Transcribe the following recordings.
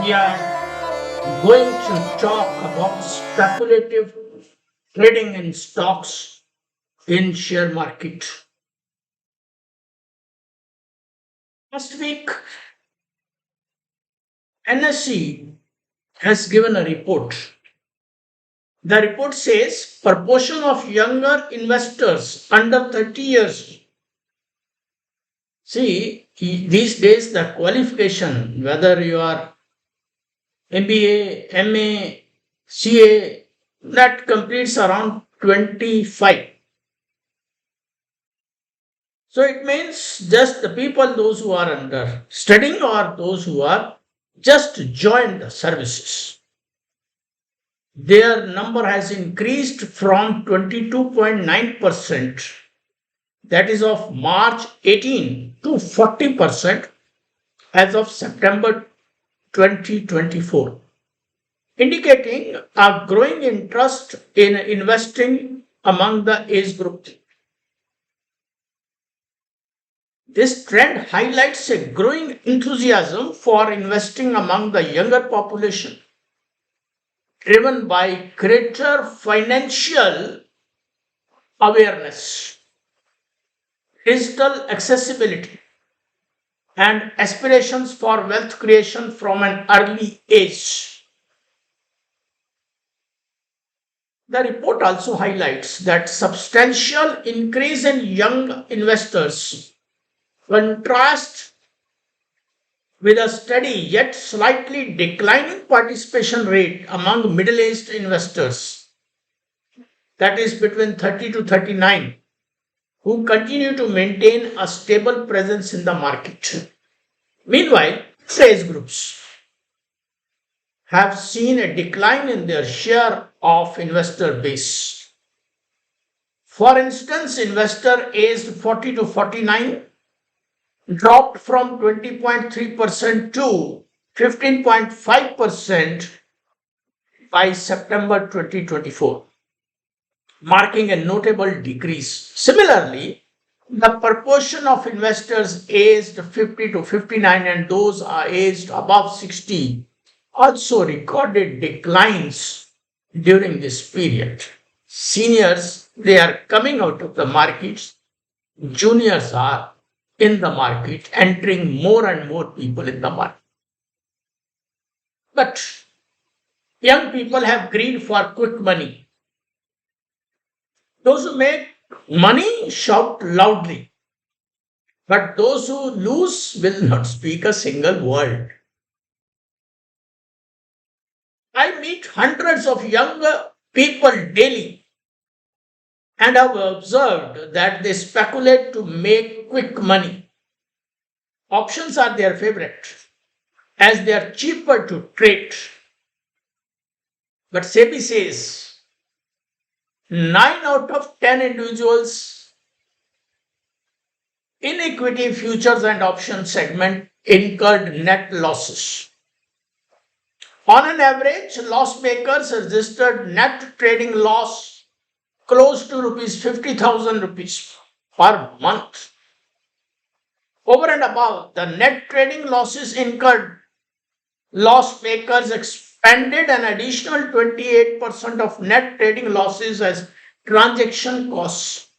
we are going to talk about speculative trading in stocks in share market. Last week, NSE has given a report. The report says proportion of younger investors under 30 years. See, these days the qualification, whether you are MBA, MA, CA, that completes around 25. So it means just the people, those who are under studying or those who are just joined the services. Their number has increased from 22.9%, that is of March 18, to 40% as of September 2024, indicating a growing interest in investing among the age group. This trend highlights a growing enthusiasm for investing among the younger population, driven by greater financial awareness, digital accessibility, and aspirations for wealth creation from an early age. The report also highlights that substantial increase in young investors contrast with a steady yet slightly declining participation rate among middle aged investors, that is between 30 to 39, who continue to maintain a stable presence in the market. Meanwhile, age groups have seen a decline in their share of investor base. For instance, investor aged 40 to 49 dropped from 20.3% to 15.5% by September 2024, marking a notable decrease. Similarly, the proportion of investors aged 50 to 59 and those are aged above 60 also recorded declines during this period. Seniors, they are coming out of the markets. Juniors are in the market, entering more and more people in the market. But young people have greed for quick money. Those who make money shout loudly, but those who lose will not speak a single word. I meet hundreds of younger people daily and have observed that they speculate to make quick money. Options are their favorite as they are cheaper to trade. But SEBI says 9 out of 10 individuals in equity futures and options segment incurred net losses. On an average, loss makers registered net trading loss close to rupees 50,000 rupees per month. Over and above the net trading losses incurred, loss makers expended an additional 28% of net trading losses as transaction costs.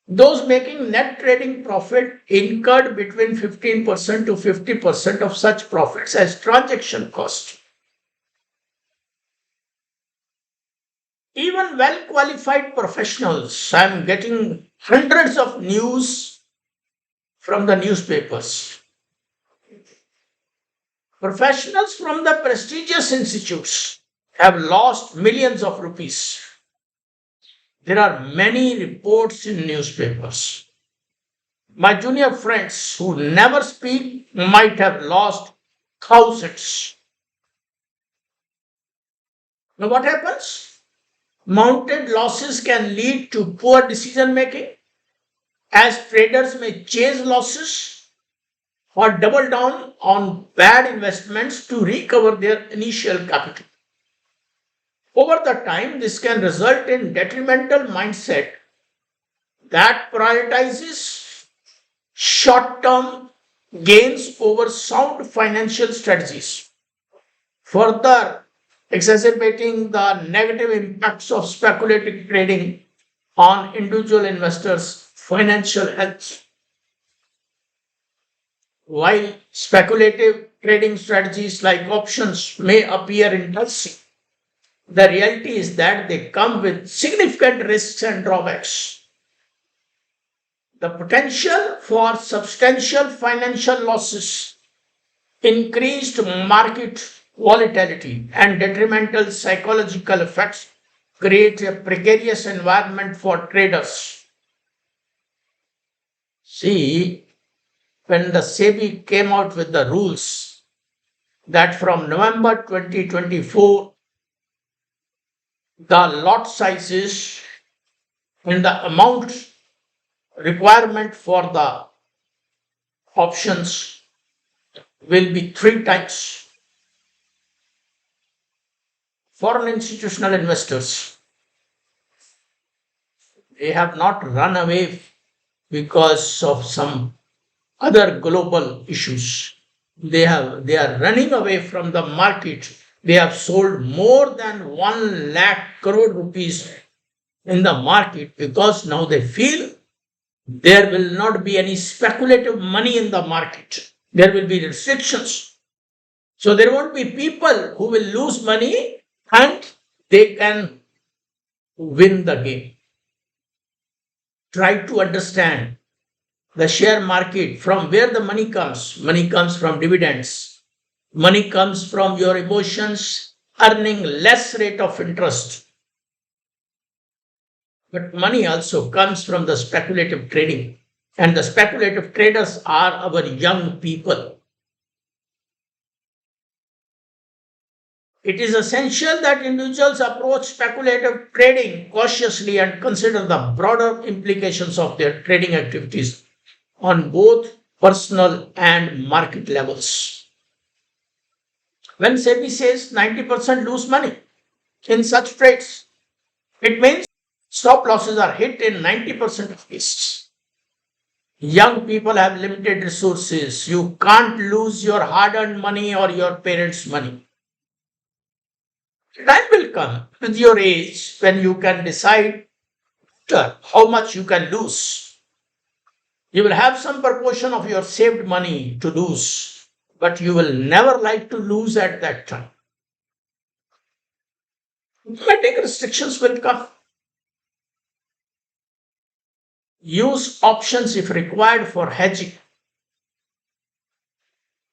Those making net trading profit incurred between 15% to 50% of such profits as transaction cost. Even well qualified professionals, I am getting hundreds of news from the newspapers. Professionals from the prestigious institutes have lost millions of rupees. There are many reports in newspapers. My junior friends who never speak might have lost thousands. Now, what happens? Mounted losses can lead to poor decision making, as traders may chase losses or double down on bad investments to recover their initial capital. Over the time, this can result in detrimental mindset that prioritizes short-term gains over sound financial strategies. further exacerbating the negative impacts of speculative trading on individual investors' financial health. While speculative trading strategies like options may appear interesting, the reality is that they come with significant risks and drawbacks. The potential for substantial financial losses, increased market volatility, and detrimental psychological effects create a precarious environment for traders. See, when the SEBI came out with the rules that from November 2024, the lot sizes and the amount requirement for the options will be three times. Foreign institutional investors, they have not run away because of some other global issues. They are running away from the market. They have sold more than 1 lakh crore rupees in the market because now they feel there will not be any speculative money in the market. There will be restrictions. So there won't be people who will lose money and they can win the game. Try to understand the share market from where the money comes. Money comes from dividends. Money comes from your emotions earning less rate of interest. But money also comes from the speculative trading. And the speculative traders are our young people. It is essential that individuals approach speculative trading cautiously and consider the broader implications of their trading activities on both personal and market levels. When SEBI says 90% lose money in such trades, it means stop losses are hit in 90% of cases. Young people have limited resources. You can't lose your hard earned money or your parents' money. Time will come with your age when you can decide how much you can lose. You will have some proportion of your saved money to lose, but you will never like to lose at that time. Automatic restrictions will come. Use options if required for hedging.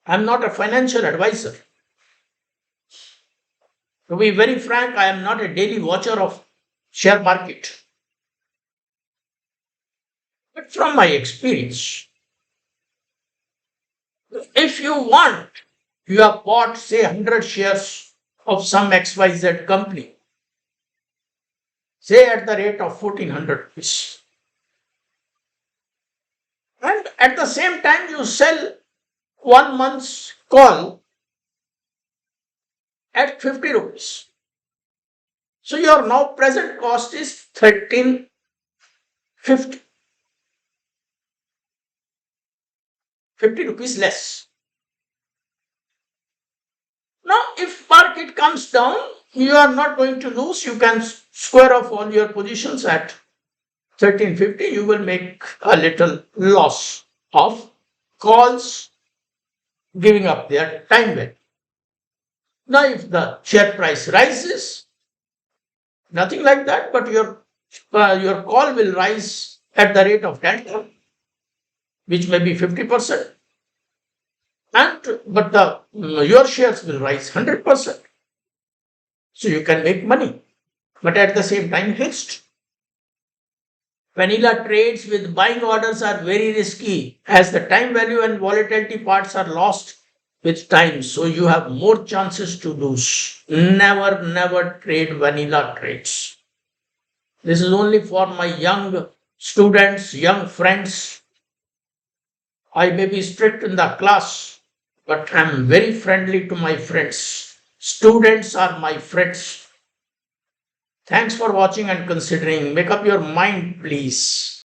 I'm not a financial advisor. To be very frank, I am not a daily watcher of share market. But from my experience, if you want, you have bought, say, 100 shares of some XYZ company, say at the rate of 1400 rupees. And at the same time, you sell 1 month's call at 50 rupees. So your now present cost is 1350, 50 rupees less. Now, if market comes down, you are not going to lose. You can square off all your positions at 1350. You will make a little loss of calls giving up their time value. Now, if the share price rises, nothing like that, but your call will rise at the rate of 10, which may be 50%. But your shares will rise 100%. So you can make money, but at the same time, hedged. Vanilla trades with buying orders are very risky as the time value and volatility parts are lost with time. So you have more chances to lose. Never trade vanilla trades. This is only for my young students, young friends. I may be strict in the class, but I'm very friendly to my friends. Students are my friends. Thanks for watching and considering. Make up your mind, please.